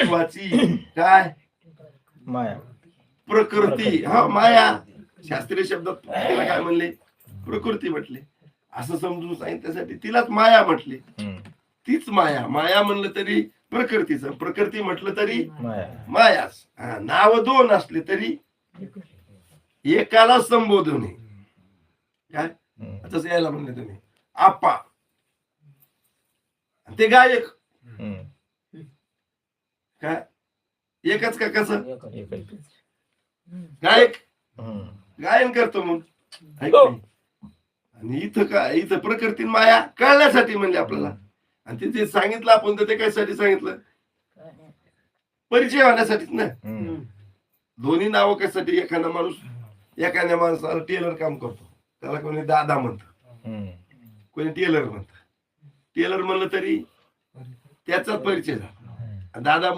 तत्वाची काय माया प्रकृती. हा माया शास्त्रीय शब्दात तिला काय म्हणले प्रकृती म्हटले. असं समजून सांगितल्यासाठी तिलाच माया म्हटले. तीच माया. माया म्हणलं तरी प्रकृतीचं, प्रकृती म्हटलं तरी माया मायाच. नाव दोन असले तरी एकाला संबोधने. काय तसं यायला म्हणले तुम्ही आप्पा ते गायक काय एकच का कसं गायक गायन करतो मग है की नाही? आणि इथं काय इथं प्रकृती माया कळण्यासाठी म्हणजे आपल्याला. आणि ते जे सांगितलं आपण तर ते कशासाठी सांगितलं परिचय होण्यासाठीच ना. दोन्ही नावं कशासाठी एखादा माणूस एखाद्या माणसाला टेलर काम करतो त्याला कोणी दादा म्हणतं कोणी टेलर म्हणतं. टेलर म्हणलं तरी त्याचाच परिचय झाला. दादा